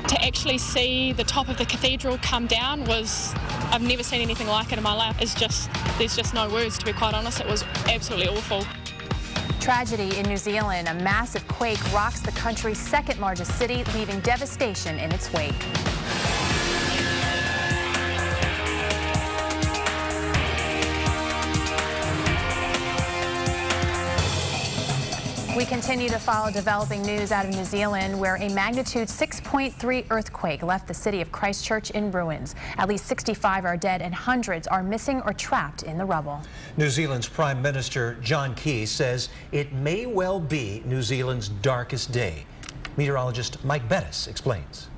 To actually see the top of the cathedral come down was, I've never seen anything like it in my life. There's just no words, to be quite honest. It was absolutely awful. Tragedy in New Zealand. A massive quake rocks the country's second largest city, leaving devastation in its wake. We continue to follow developing news out of New Zealand, where a magnitude 6.3 earthquake left the city of Christchurch in ruins. At least 65 are dead and hundreds are missing or trapped in the rubble. New Zealand's Prime Minister John Key says it may well be New Zealand's darkest day. Meteorologist Mike Bettis explains.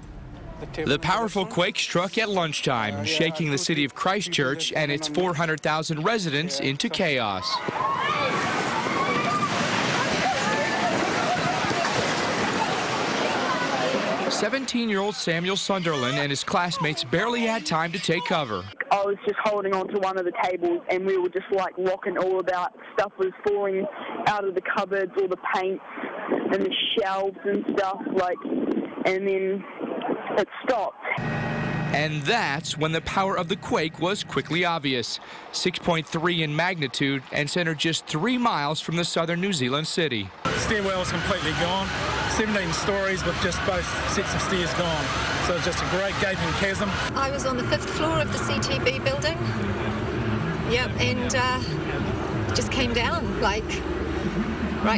The powerful quake struck at lunchtime, shaking the city of Christchurch and its 400,000 residents into chaos. 17-year-old Samuel Sunderland and his classmates barely had time to take cover. I was just holding on to one of the tables and we were just like rocking all about. Stuff was falling out of the cupboards, all the paints and the shelves and stuff, and then it stopped. And that's when the power of the quake was quickly obvious. 6.3 in magnitude and centered just 3 miles from the southern New Zealand city. The stairwell is completely gone. 17 stories with just both sets of stairs gone. So it's just a great gaping chasm. I was on the 5th floor of the CTB building. Yep, and just came down, right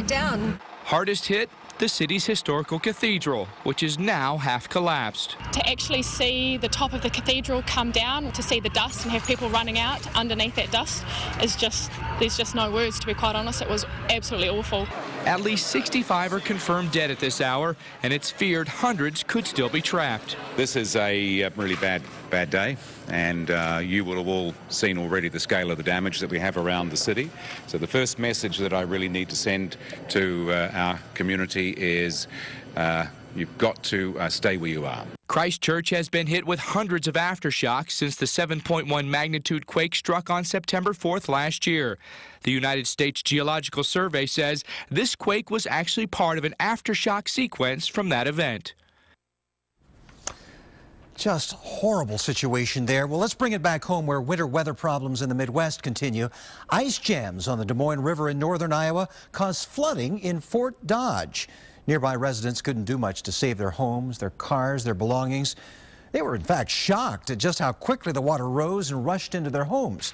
down. Hardest hit, the city's historical cathedral, which is now half collapsed. To actually see the top of the cathedral come down, to see the dust and have people running out underneath that dust, there's just no words, to be quite honest. It was absolutely awful. At least 65 are confirmed dead at this hour, and it's feared hundreds could still be trapped. This is a really bad day, and you will have all seen already the scale of the damage that we have around the city. So the first message that I really need to send to our community is you've got to stay where you are. Christchurch has been hit with hundreds of aftershocks since the 7.1 magnitude quake struck on September 4th last year. The United States Geological Survey says this quake was actually part of an aftershock sequence from that event. Just horrible situation there. Well, let's bring it back home where winter weather problems in the Midwest continue. Ice jams on the Des Moines River in northern Iowa caused flooding in Fort Dodge. Nearby residents couldn't do much to save their homes, their cars, their belongings. They were in fact shocked at just how quickly the water rose and rushed into their homes.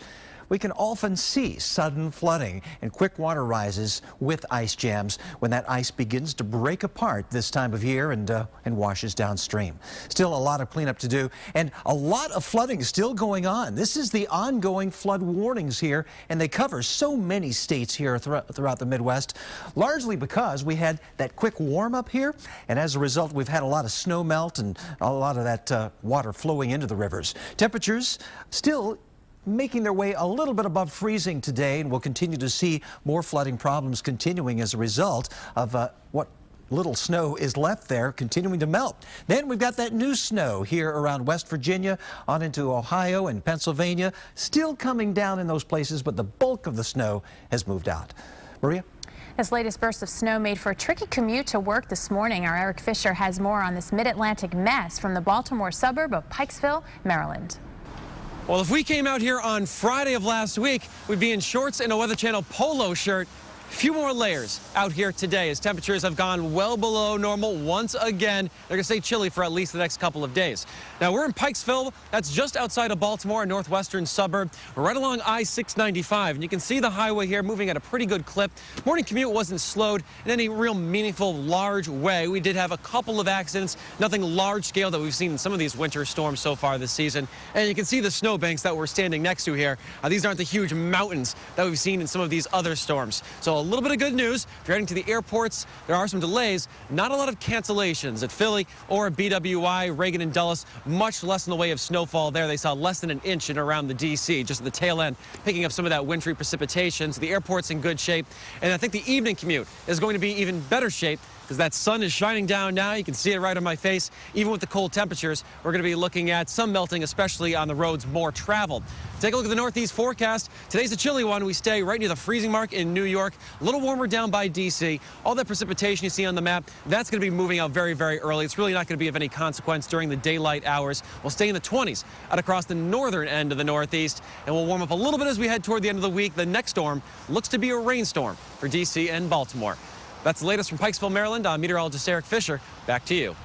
we can often see sudden flooding and quick water rises with ice jams when that ice begins to break apart this time of year and washes downstream. Still a lot of cleanup to do, and a lot of flooding is still going on. This is the ongoing flood warnings here, and they cover so many states here throughout the Midwest, largely because we had that quick warm up here, and as a result we've had a lot of snow melt and a lot of that water flowing into the rivers. Temperatures still making their way a little bit above freezing today, and we'll continue to see more flooding problems continuing as a result of what little snow is left there continuing to melt. Then we've got that new snow here around West Virginia on into Ohio and Pennsylvania, still coming down in those places, but the bulk of the snow has moved out. Maria? This latest burst of snow made for a tricky commute to work this morning. Our Eric Fisher has more on this mid-Atlantic mess from the Baltimore suburb of Pikesville, Maryland. Well, if we came out here on Friday of last week, we'd be in shorts and a Weather Channel polo shirt. A few more layers out here today as temperatures have gone well below normal once again. They're going to stay chilly for at least the next couple of days. Now, we're in Pikesville. That's just outside of Baltimore, a northwestern suburb. We're right along I-695, and you can see the highway here moving at a pretty good clip. Morning commute wasn't slowed in any real meaningful, large way. We did have a couple of accidents, nothing large scale that we've seen in some of these winter storms so far this season. And you can see the snowbanks that we're standing next to here. These aren't the huge mountains that we've seen in some of these other storms. So a little bit of good news. If you're heading to the airports, there are some delays. Not a lot of cancellations at Philly or BWI, Reagan and Dulles. Much less in the way of snowfall there. They saw less than an inch in around the D.C., just at the tail end, picking up some of that wintry precipitation. So the airport's in good shape. And I think the evening commute is going to be even better shape because that sun is shining down now. You can see it right on my face. Even with the cold temperatures, we're going to be looking at some melting, especially on the roads more traveled. Take a look at the northeast forecast. Today's a chilly one. We stay right near the freezing mark in New York. A little warmer down by D.C. All that precipitation you see on the map, that's going to be moving out very, very early. It's really not going to be of any consequence during the daylight hours. We'll stay in the 20s out across the northern end of the northeast, and we'll warm up a little bit as we head toward the end of the week. The next storm looks to be a rainstorm for D.C. and Baltimore. That's the latest from Pikesville, Maryland. I'm meteorologist Eric Fisher. Back to you.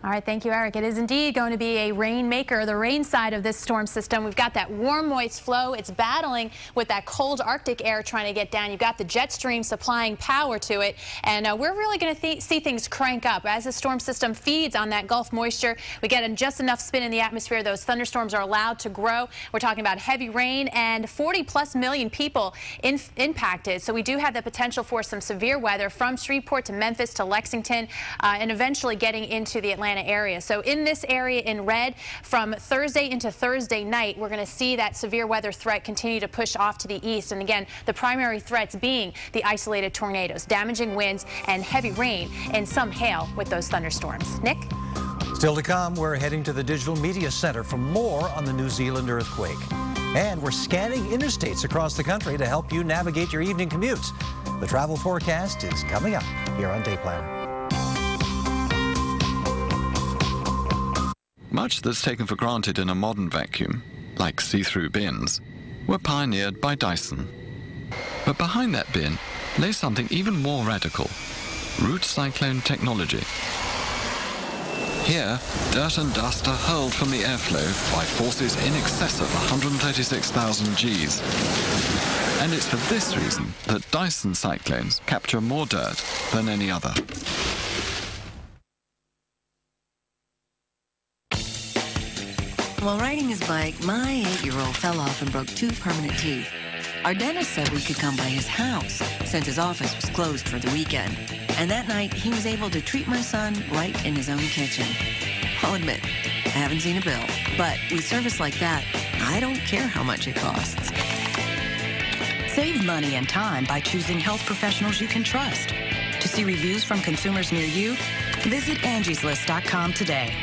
All right, thank you, Eric. It is indeed going to be a rainmaker, the rain side of this storm system. We've got that warm, moist flow. It's battling with that cold Arctic air trying to get down. You've got the jet stream supplying power to it, and we're really going to see things crank up. As the storm system feeds on that Gulf moisture, we get just enough spin in the atmosphere. Those thunderstorms are allowed to grow. We're talking about heavy rain and 40+ million people impacted. So we do have the potential for some severe weather from Shreveport to Memphis to Lexington, and eventually getting into the Atlanta area. So in this area in red, from Thursday into Thursday night, we're going to see that severe weather threat continue to push off to the east. And again, the primary threats being the isolated tornadoes, damaging winds, and heavy rain, and some hail with those thunderstorms. Nick? Still to come, we're heading to the Digital Media Center for more on the New Zealand earthquake. And we're scanning interstates across the country to help you navigate your evening commutes. The travel forecast is coming up here on Day Planner. Much that's taken for granted in a modern vacuum, like see-through bins, were pioneered by Dyson. But behind that bin lay something even more radical: root cyclone technology. Here, dirt and dust are hurled from the airflow by forces in excess of 136,000 Gs. And it's for this reason that Dyson cyclones capture more dirt than any other. While riding his bike, my 8-year-old fell off and broke 2 permanent teeth. Our dentist said we could come by his house, since his office was closed for the weekend. And that night, he was able to treat my son right in his own kitchen. I'll admit, I haven't seen a bill. But with service like that, I don't care how much it costs. Save money and time by choosing health professionals you can trust. To see reviews from consumers near you, visit angieslist.com today.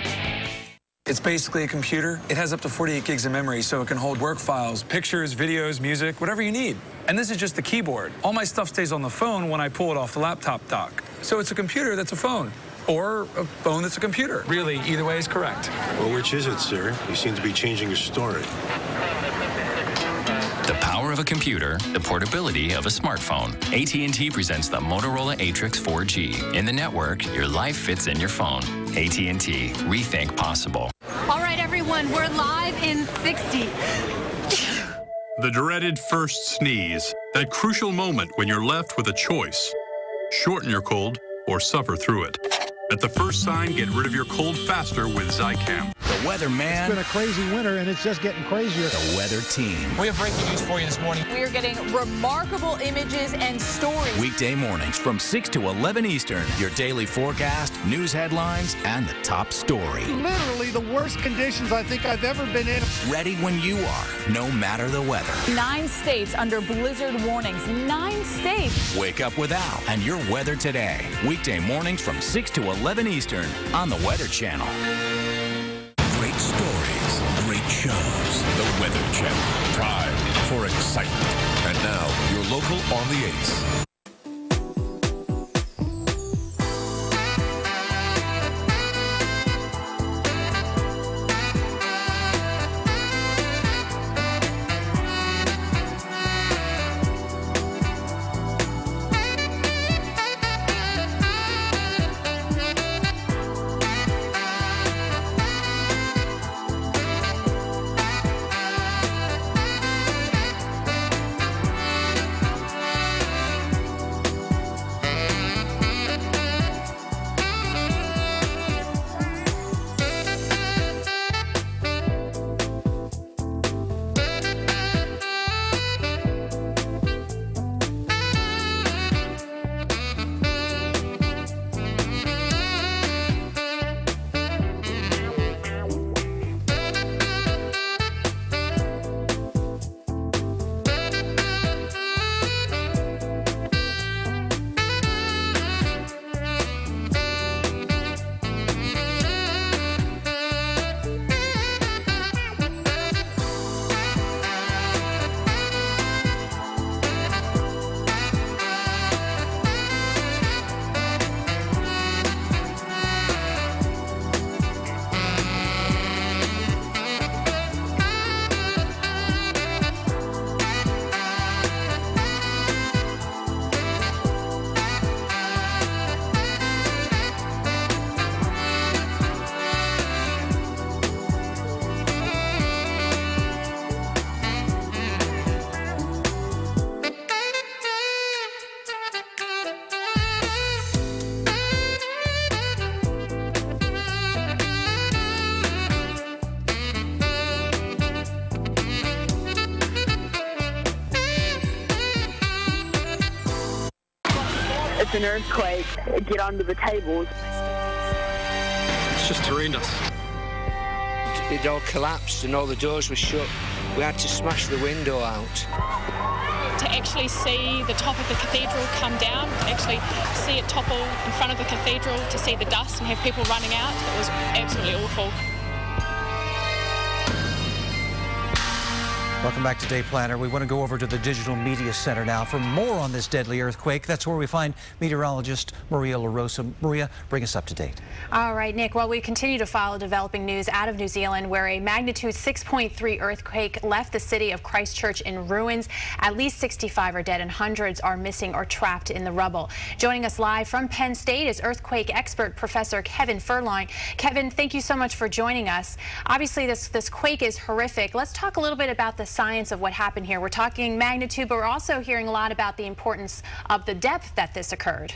It's basically a computer. It has up to 48 gigs of memory, so it can hold work files, pictures, videos, music, whatever you need. And this is just the keyboard. All my stuff stays on the phone when I pull it off the laptop dock. So it's a computer that's a phone, or a phone that's a computer. Really, either way is correct. Well, which is it, sir? You seem to be changing your story. The power of a computer, the portability of a smartphone. AT&T presents the Motorola Atrix 4G. In the network, your life fits in your phone. AT&T, rethink possible. All right, everyone, we're live in 60. The dreaded first sneeze, that crucial moment when you're left with a choice. Shorten your cold or suffer through it. At the first sign, get rid of your cold faster with Zicam. The weather man. It's been a crazy winter, and it's just getting crazier. The weather team. We have breaking news for you this morning. We are getting remarkable images and stories. Weekday mornings from 6 to 11 Eastern. Your daily forecast, news headlines, and the top story. Literally the worst conditions I think I've ever been in. Ready when you are, no matter the weather. 9 states under blizzard warnings. 9 states. Wake up with Al and your weather today. Weekday mornings from 6 to 11 Eastern on the Weather Channel. Great stories, great shows. The Weather Channel. Pride for excitement. And now, your local on the 8s. It's an earthquake. Get under the tables. It's just horrendous. It all collapsed and all the doors were shut. We had to smash the window out. To actually see the top of the cathedral come down, to actually see it topple in front of the cathedral, to see the dust and have people running out, it was absolutely awful. Welcome back to Day Planner. We want to go over to the Digital Media Center now for more on this deadly earthquake. That's where we find meteorologist Maria LaRosa. Maria, bring us up to date. All right, Nick. Well, we continue to follow developing news out of New Zealand, where a magnitude 6.3 earthquake left the city of Christchurch in ruins. At least 65 are dead and hundreds are missing or trapped in the rubble. Joining us live from Penn State is earthquake expert Professor Kevin Furlong. Kevin, thank you so much for joining us. Obviously, this quake is horrific. Let's talk a little bit about the science of what happened here. We're talking magnitude, but we're also hearing a lot about the importance of the depth that this occurred.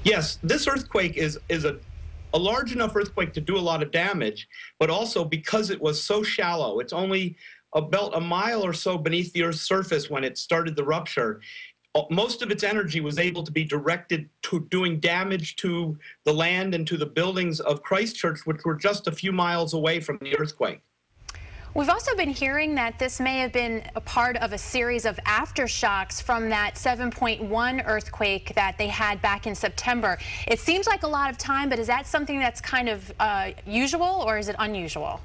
Yes, this earthquake is a large enough earthquake to do a lot of damage, but also because it was so shallow, it's only about a mile or so beneath the Earth's surface when it started the rupture. Most of its energy was able to be directed to doing damage to the land and to the buildings of Christchurch, which were just a few miles away from the earthquake. We've also been hearing that this may have been a part of a series of aftershocks from that 7.1 earthquake that they had back in September. It seems like a lot of time, but is that something that's kind of usual, or is it unusual?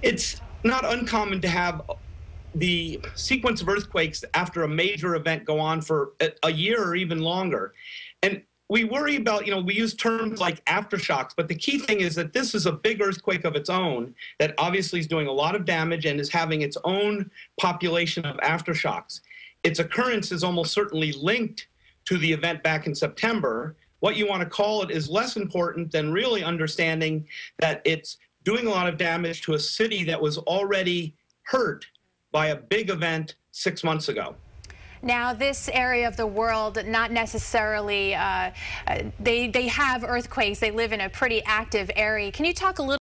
It's not uncommon to have the sequence of earthquakes after a major event go on for a year or even longer. And we worry about, we use terms like aftershocks, but the key thing is that this is a big earthquake of its own that obviously is doing a lot of damage and is having its own population of aftershocks. Its occurrence is almost certainly linked to the event back in September. What you want to call it is less important than really understanding that it's doing a lot of damage to a city that was already hurt by a big event 6 months ago. Now, this area of the world, not necessarily, they have earthquakes. They live in a pretty active area. Can you talk a little